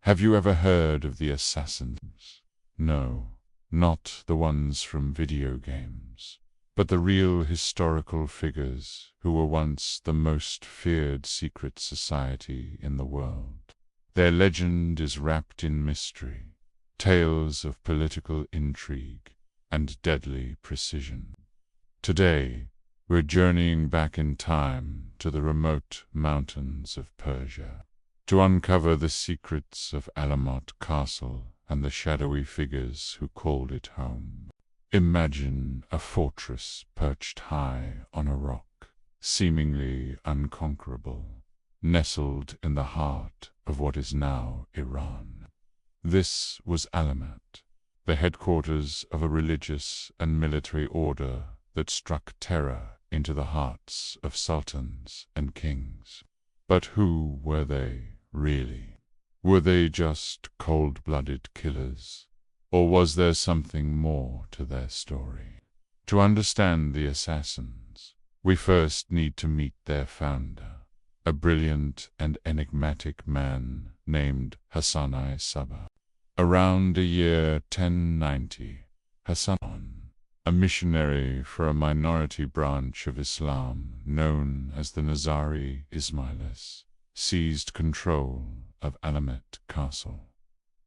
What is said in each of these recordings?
Have you ever heard of the assassins? No, not the ones from video games, but the real historical figures who were once the most feared secret society in the world. Their legend is wrapped in mystery, tales of political intrigue, and deadly precision. Today, we're journeying back in time to the remote mountains of Persia, to uncover the secrets of Alamut Castle and the shadowy figures who called it home. Imagine a fortress perched high on a rock, seemingly unconquerable, nestled in the heart of what is now Iran. This was Alamut, the headquarters of a religious and military order that struck terror into the hearts of sultans and kings. But who were they, really? Were they just cold-blooded killers, or was there something more to their story? To understand the assassins, we first need to meet their founder, a brilliant and enigmatic man named Hassan-i Sabbah. Around the year 1090, Hassan, a missionary for a minority branch of Islam known as the Nizari Assassin, seized control of Alamut Castle.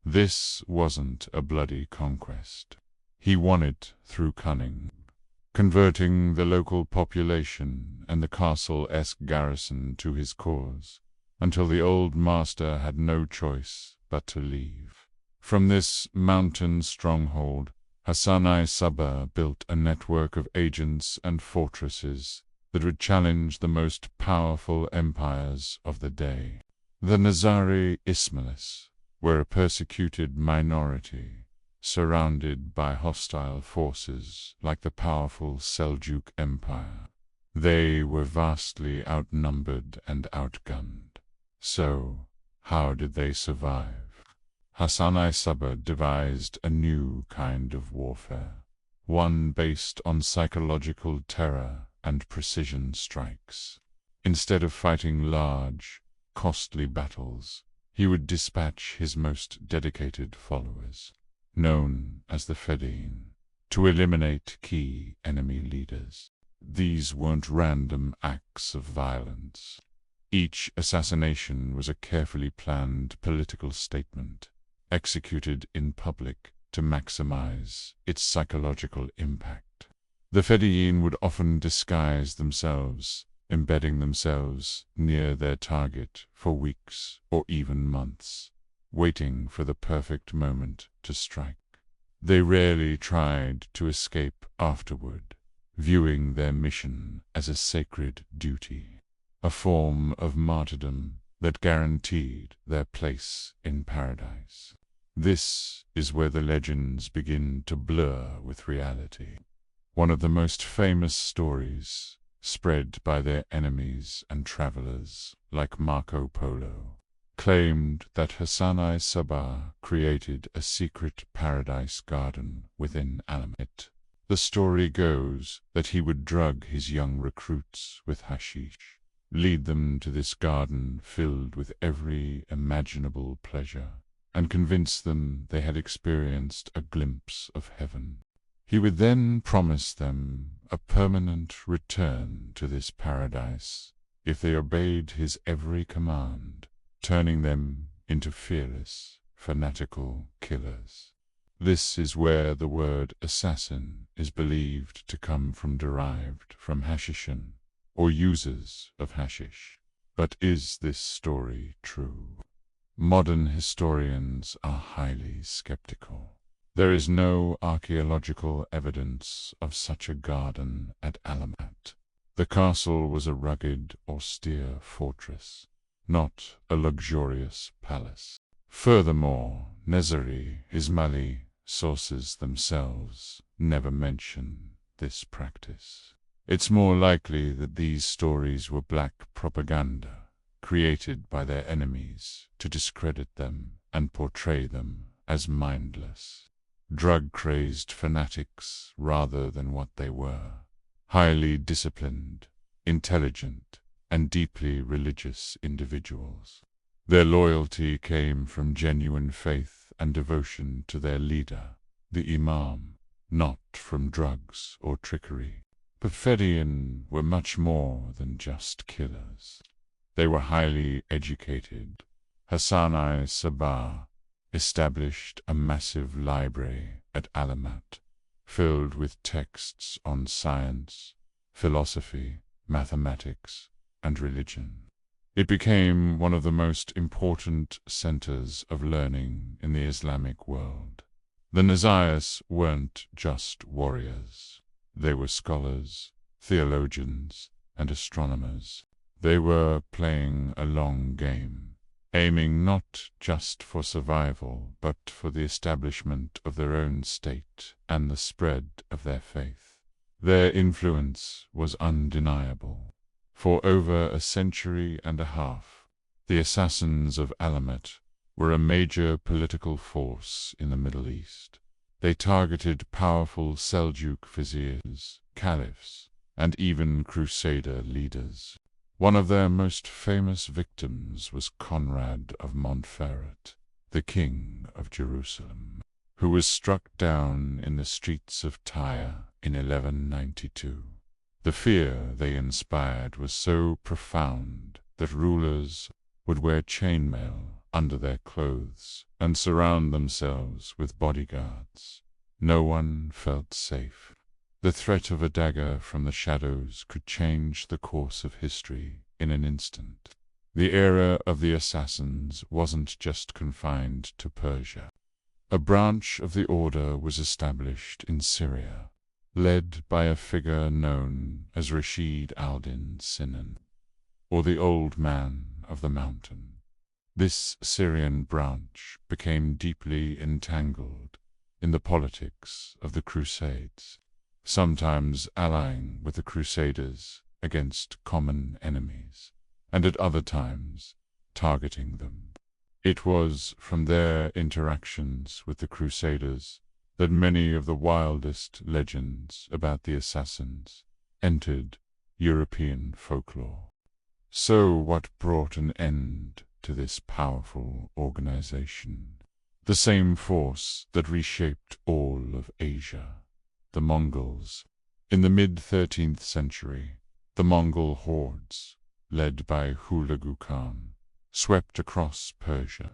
This wasn't a bloody conquest. He won it through cunning, converting the local population and the castle-esque garrison to his cause, until the old master had no choice but to leave. From this mountain stronghold, Hassan-i Sabbah built a network of agents and fortresses that would challenge the most powerful empires of the day. The Nizari Assassin were a persecuted minority, surrounded by hostile forces like the powerful Seljuk Empire. They were vastly outnumbered and outgunned. So, how did they survive? Hassan-i Sabbah devised a new kind of warfare, one based on psychological terror and precision strikes. Instead of fighting large, costly battles, he would dispatch his most dedicated followers, known as the Fedayeen, to eliminate key enemy leaders. These weren't random acts of violence. Each assassination was a carefully planned political statement, executed in public to maximize its psychological impact. The Fedayeen would often disguise themselves, embedding themselves near their target for weeks or even months, waiting for the perfect moment to strike. They rarely tried to escape afterward, viewing their mission as a sacred duty, a form of martyrdom that guaranteed their place in paradise. This is where the legends begin to blur with reality. One of the most famous stories, spread by their enemies and travelers like Marco Polo, claimed that Hassan-i Sabbah created a secret paradise garden within Alamut. The story goes that he would drug his young recruits with hashish, lead them to this garden filled with every imaginable pleasure, and convince them they had experienced a glimpse of heaven. He would then promise them a permanent return to this paradise if they obeyed his every command, turning them into fearless, fanatical killers. This is where the word assassin is believed to come from, derived from hashishin, or users of hashish. But is this story true? Modern historians are highly skeptical. There is no archaeological evidence of such a garden at Alamut. The castle was a rugged, austere fortress, not a luxurious palace. Furthermore, Nizari Assassin sources themselves never mention this practice. It's more likely that these stories were black propaganda, created by their enemies to discredit them and portray them as mindless, drug-crazed fanatics rather than what they were: highly disciplined, intelligent, and deeply religious individuals. Their loyalty came from genuine faith and devotion to their leader, the Imam, not from drugs or trickery. Perfidian were much more than just killers. They were highly educated. Hassan-i Sabbah established a massive library at Alamut, filled with texts on science, philosophy, mathematics, and religion. It became one of the most important centers of learning in the Islamic world. The Nizari weren't just warriors. They were scholars, theologians, and astronomers. They were playing a long game, aiming not just for survival, but for the establishment of their own state and the spread of their faith. Their influence was undeniable. For over a century and a half, the Assassins of Alamut were a major political force in the Middle East. They targeted powerful Seljuk viziers, caliphs, and even crusader leaders. One of their most famous victims was Conrad of Montferrat, the king of Jerusalem, who was struck down in the streets of Tyre in 1192. The fear they inspired was so profound that rulers would wear chainmail under their clothes and surround themselves with bodyguards. No one felt safe. The threat of a dagger from the shadows could change the course of history in an instant. The era of the assassins wasn't just confined to Persia. A branch of the order was established in Syria, led by a figure known as Rashid al-Din Sinan, or the Old Man of the Mountain. This Syrian branch became deeply entangled in the politics of the Crusades, sometimes allying with the Crusaders against common enemies, and at other times targeting them. It was from their interactions with the Crusaders that many of the wildest legends about the assassins entered European folklore. So what brought an end to this powerful organization? The same force that reshaped all of Asia, the Mongols. In the mid-13th century, the Mongol hordes, led by Hulagu Khan, swept across Persia.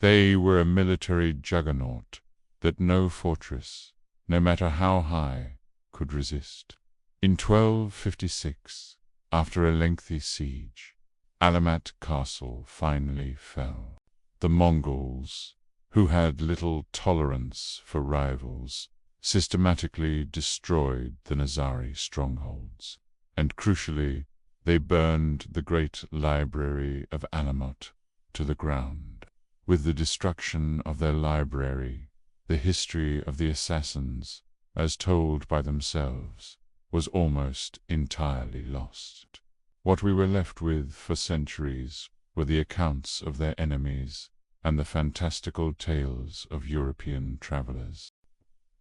They were a military juggernaut that no fortress, no matter how high, could resist. In 1256, after a lengthy siege, Alamut Castle finally fell. The Mongols, who had little tolerance for rivals, systematically destroyed the Nizari strongholds, and crucially, they burned the great library of Alamut to the ground. With the destruction of their library, the history of the assassins, as told by themselves, was almost entirely lost. What we were left with for centuries were the accounts of their enemies and the fantastical tales of European travelers.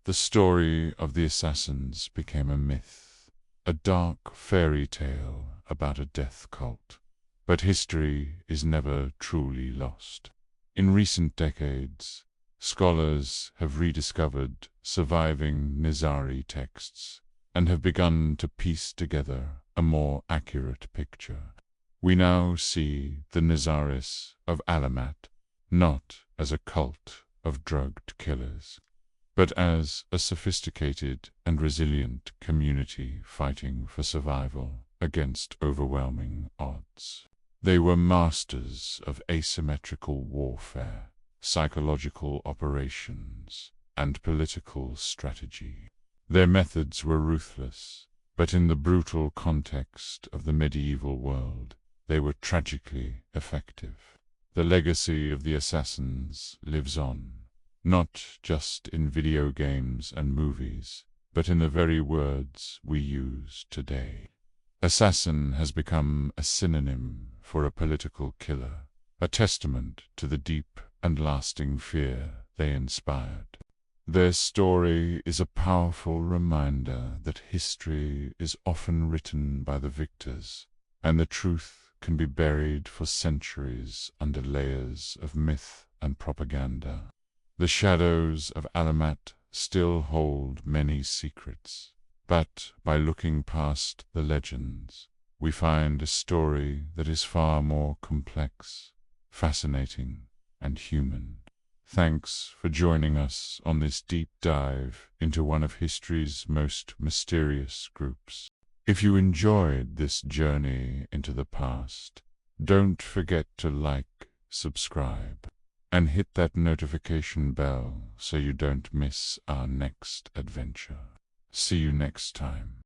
The story of the assassins became a myth, a dark fairy tale about a death cult. But history is never truly lost. In recent decades, scholars have rediscovered surviving Nizari texts and have begun to piece together a more accurate picture. We now see the Nizaris of Alamut not as a cult of drugged killers, but as a sophisticated and resilient community fighting for survival against overwhelming odds. They were masters of asymmetrical warfare, psychological operations, and political strategy. Their methods were ruthless, but in the brutal context of the medieval world, they were tragically effective. The legacy of the assassins lives on, not just in video games and movies, but in the very words we use today. Assassin has become a synonym for a political killer, a testament to the deep and lasting fear they inspired. Their story is a powerful reminder that history is often written by the victors, and the truth can be buried for centuries under layers of myth and propaganda. The shadows of Alamut still hold many secrets, but by looking past the legends, we find a story that is far more complex, fascinating, and human. Thanks for joining us on this deep dive into one of history's most mysterious groups. If you enjoyed this journey into the past, don't forget to like, subscribe, and hit that notification bell so you don't miss our next adventure. See you next time.